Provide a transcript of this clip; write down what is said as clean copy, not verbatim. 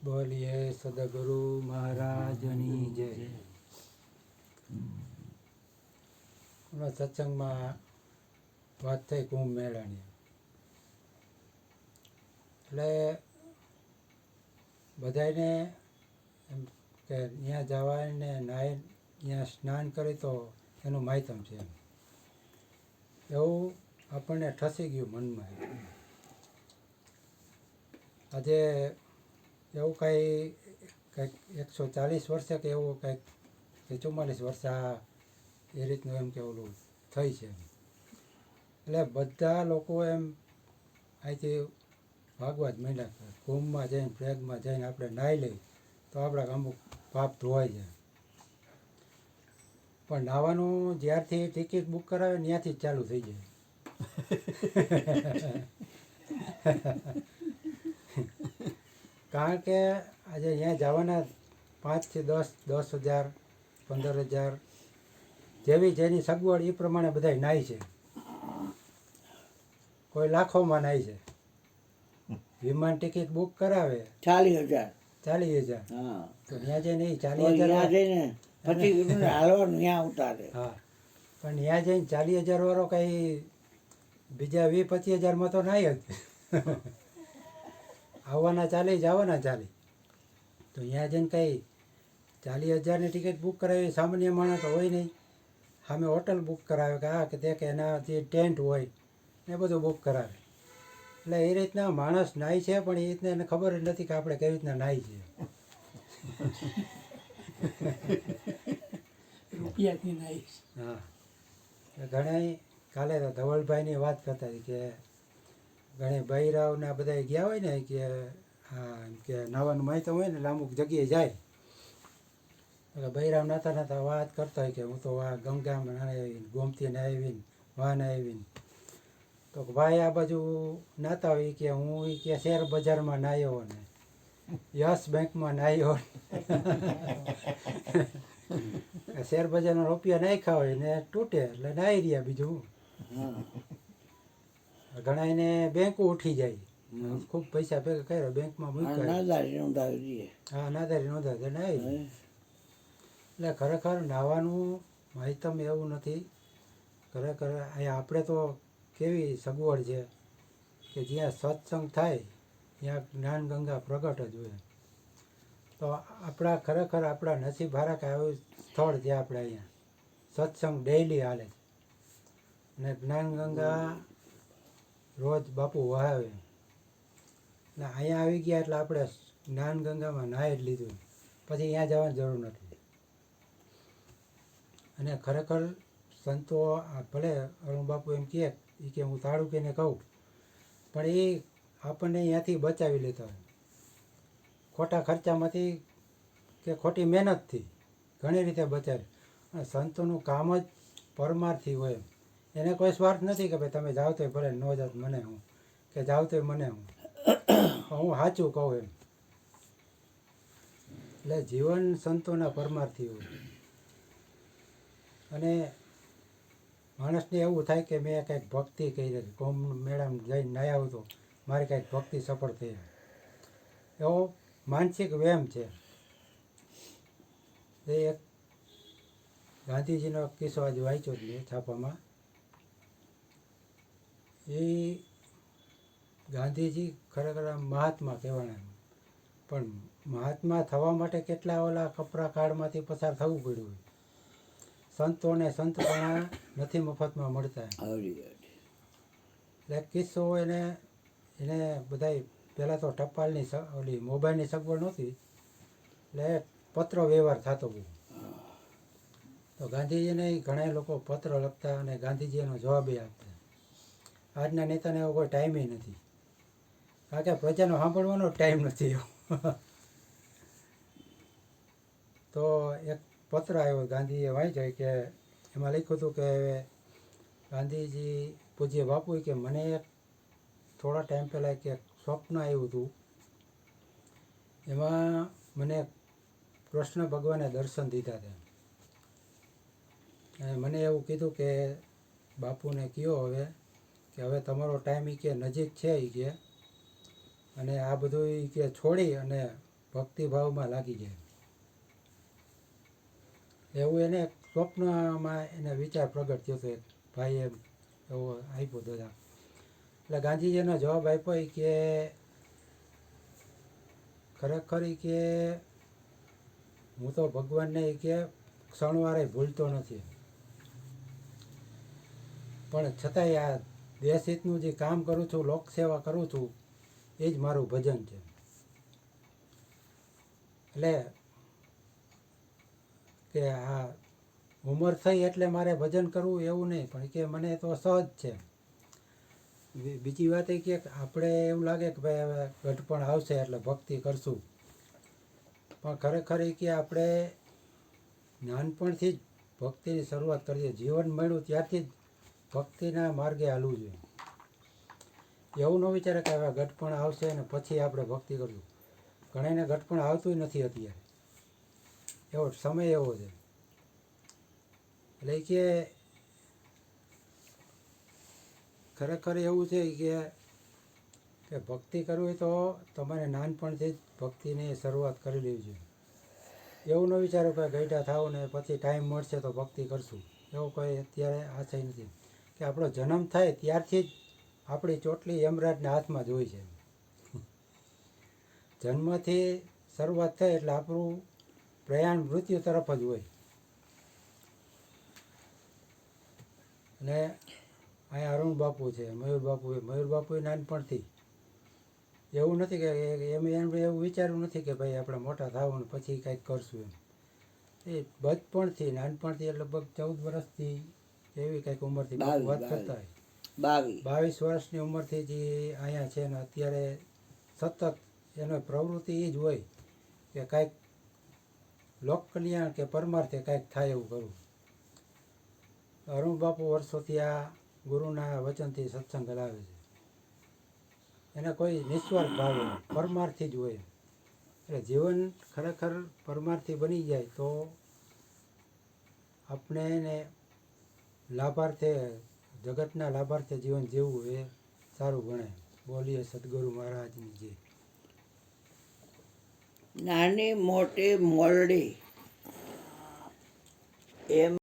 બોલીએ સદગુરુ મહારાજની જય. હમણાં સત્સંગમાં વાત થઈ કુંભ મેળાની, એટલે બધાને એમ કે ત્યાં જવાને નાહી ત્યાં સ્નાન કરી તો એનું માહિતમ છે એવું આપણને ઠસી ગયું મનમાં. આજે એવું કંઈક 140 વર્ષે કે એવું કંઈક 44 વર્ષે આ એ રીતનું એમ કે ઓલું થઈ છે. એટલે બધા લોકો એમ અહીંથી ભાગવા જ માંડ્યા. કુંભમાં જઈને પ્રયાગમાં જઈને આપણે નાહી લઈ તો આપણા અમુક પાપ ધોવાઈ જાય. પણ નાહવાનું જ્યારથી ટિકિટ બુક કરાવે ત્યાંથી જ ચાલુ થઈ જાય. કારણ કે આજે અહીંયા જવાના 5 થી 10,000 15,000 જેવી જેની સગવડ એ પ્રમાણે બધા નાહી છે. કોઈ લાખોમાં નાહી છે. વિમાન ટિકિટ બુક કરાવે 40,000 હા, તો ત્યાં જઈને 40,000 જઈને પછી હાલવાનું ત્યાં ઉતારે. હા, પણ ત્યાં જઈને 40,000 વાળો કંઈ બીજા 20-25,000માં તો નાહી જ. આવવાના 40 જવાના 40. તો ત્યાં જઈને કંઈ 40,000ની ટિકિટ બુક કરાવી સામાન્ય માણસ તો હોય નહીં. સામે હોટલ બુક કરાવે કે આ કે તે કે એના જે ટેન્ટ હોય એ બધું બુક કરાવે. એટલે એ રીતના માણસ નાહી છે, પણ એ રીતના એને ખબર જ નથી કે આપણે કેવી રીતના નાહી છીએ. રૂપિયાથી નાહી. હા, ઘણા કાલે તો ધવલભાઈની વાત કરતા હતી કે ઘણી બૈરાવના બધા ગયા હોય ને કે હા કે નાવાનું માહિતી હોય ને એટલે અમુક જગ્યાએ જાય. એટલે બૈરાવ નાતા નાતા વાત કરતા હોય કે હું તો આ ગંગામાં આવીને ગોમતીને આવીને વાન આવીને તો ભાઈ આ બાજુ નાતા હોય કે હું કે શેર બજારમાં નાહ્યો ને યસ બેંકમાં નાહ્યો. શેર બજારના રૂપિયા નાખ્યા હોય ને તૂટે એટલે નાહી રહ્યા. બીજું ઘણા એને બેંકો ઉઠી જાય, ખૂબ પૈસા ભેગા કર્યા બેંકમાં મૂક્યા. નાદારી નોંધાવી દઈએ. હા, નાદારી નોંધાવે નાહી જાય. એટલે ખરેખર નાહવાનું માહિતમ એવું નથી. ખરેખર અહીંયા આપણે તો કેવી સગવડ છે કે જ્યાં સત્સંગ થાય ત્યાં જ્ઞાન ગંગા પ્રગટ જ હોય. તો આપણા ખરેખર આપણા નસીબ હારા કે આવું સ્થળ છે આપણે અહીંયા સત્સંગ ડેઈલી હાલે છે. અને જ્ઞાન ગંગા રોજ બાપુ વહાવે. ને અહીંયા આવી ગયા એટલે આપણે જ્ઞાન ગંગામાં નાહી જ લીધું, પછી અહીંયા જવાની જરૂર નથી. અને ખરેખર સંતો ભલે અરુણ બાપુ એમ કહે કે હું તાળું કહીને કહું, પણ એ આપણને અહીંયાથી બચાવી લેતા હોય ખોટા ખર્ચામાંથી કે ખોટી મહેનતથી ઘણી રીતે બચાવે. અને સંતોનું કામ જ પરમાર્થી હોય. એને કોઈ સ્વાર્થ નથી કે ભાઈ તમે જાઓ તો ભલે ન જાઓ મને હું, કે જાઓ તો મને હું સાચું કહું એમ. એટલે જીવન સંતોના પરમાર્થી હોય. અને માણસને એવું થાય કે મેં કંઈક ભક્તિ કરી હતી, કુંભ મેળામાં જઈને નાહ્યા આવું તો મારી કંઈક ભક્તિ સફળ થઈ. એવો માનસિક વહેમ છે. એ એક ગાંધીજીનો કિસ્સો આજે વાંચ્યો જ મેં છાપામાં. એ ગાંધીજી ખરેખર મહાત્મા કહેવાના, પણ મહાત્મા થવા માટે કેટલા ઓલા કપરા કાળમાંથી પસાર થવું પડ્યું હોય. સંતોને સંતપણા નથી મફતમાં મળતા. એટલે કિસ્સો એને બધાય પહેલાં તો ટપાલની ઓલી મોબાઈલની સગવડ નહોતી, એટલે પત્ર વ્યવહાર થતો બહુ. તો ગાંધીજીને ઘણા લોકો પત્ર લખતા અને ગાંધીજી એનો જવાબ આપતા. આજના નેતાને એવો કોઈ ટાઈમે નથી, કારણ કે પ્રજાનો સાંભળવાનો ટાઈમ નથી એવો. તો એક પત્ર આવ્યો ગાંધીજીએ વાંચ્યો કે એમાં લખ્યું હતું કે ગાંધીજી પૂજ્ય બાપુ કે મને એક થોડા ટાઈમ પહેલાં કે સ્વપ્ન આવ્યું હતું. એમાં મને કૃષ્ણ ભગવાને દર્શન દીધા હતા અને મને એવું કીધું કે બાપુને કહો કે હવે તમારો ટાઈમ કે નજીક છે એ કે, અને આ બધું કે છોડી અને ભક્તિભાવમાં લાગી જાય. એવું એને સ્વપ્નમાં એને વિચાર પ્રગટ થયો હતો. એક ભાઈએ એવો આપ્યો દાદા. એટલે ગાંધીજીનો જવાબ આપ્યો ઈ કે ખરેખર ઈ કે હું તો ભગવાનને ઈ કે ક્ષણવારે ભૂલતો નથી, પણ છતાંય આ દેશહિતનું જે કામ કરું છું, લોકસેવા કરું છું, એ જ મારું ભજન છે. એટલે કે આ ઉંમર થઈ એટલે મારે ભજન કરવું એવું નહીં, પણ કે મને તો સહજ છે. બીજી વાત એ કે આપણે એવું લાગે કે ભાઈ હવે ગઢપણ આવશે એટલે ભક્તિ કરશું, પણ ખરેખર એ કે આપણે નાનપણથી જ ભક્તિની શરૂઆત કરીએ. જીવન મળ્યું ત્યારથી જ ભક્તિના માર્ગે હાલવું જોઈએ. એવું ન વિચારે કે હવે ગઢપણ આવશે ને પછી આપણે ભક્તિ કરશું. ઘણાને ગઢપણ આવતું નથી અત્યારે, એવો સમય એવો છે. એટલે કે ખરેખર એવું છે કે ભક્તિ કરવી હોય તો તમારે નાનપણથી જ ભક્તિની શરૂઆત કરી લેવી જોઈએ. એવું ન વિચારો કે ગઈઢા થાવ ને પછી ટાઈમ મળશે તો ભક્તિ કરશું, એવો કોઈ અત્યારે આશય નથી. કે આપણો જન્મ થાય ત્યારથી જ આપણી ચોટલી યમરાજના હાથમાં જ હોય છે. જન્મથી શરૂઆત થાય એટલે આપણું પ્રયાણ મૃત્યુ તરફ જ હોય. અને અહીંયા અરુણ બાપુ છે, મયુર બાપુ નાનપણથી એવું નથી કે એમ એવું વિચાર્યું નથી કે ભાઈ આપણે મોટા થવું ને પછી કંઈક કરશું એમ. એ બચપણથી નાનપણથી લગભગ 14 વર્ષથી એવી કંઈક ઉંમરથી વાત કરતા હોય, 22 વર્ષની ઉંમરથી જે અહીંયા છે ને અત્યારે સતત એનો પ્રવૃત્તિ એ જ હોય કે કાંઈક લોક કલ્યાણ કે પરમાર્થે કાંઈક થાય એવું કરવું. અરુણ બાપુ વર્ષોથી આ ગુરુના વચનથી સત્સંગ લાવે છે. એને કોઈ નિસ્વાર્થ ભાવે પરમાર્થી જ હોય. એટલે જીવન ખરેખર પરમાર્થી બની જાય તો આપણે એને લાભાર્થે, જગતના લાભાર્થે જીવન જીવવું એ સારું ગણાય. બોલીએ સદગુરુ મહારાજની જય. નાની મોટી મોરડી એમ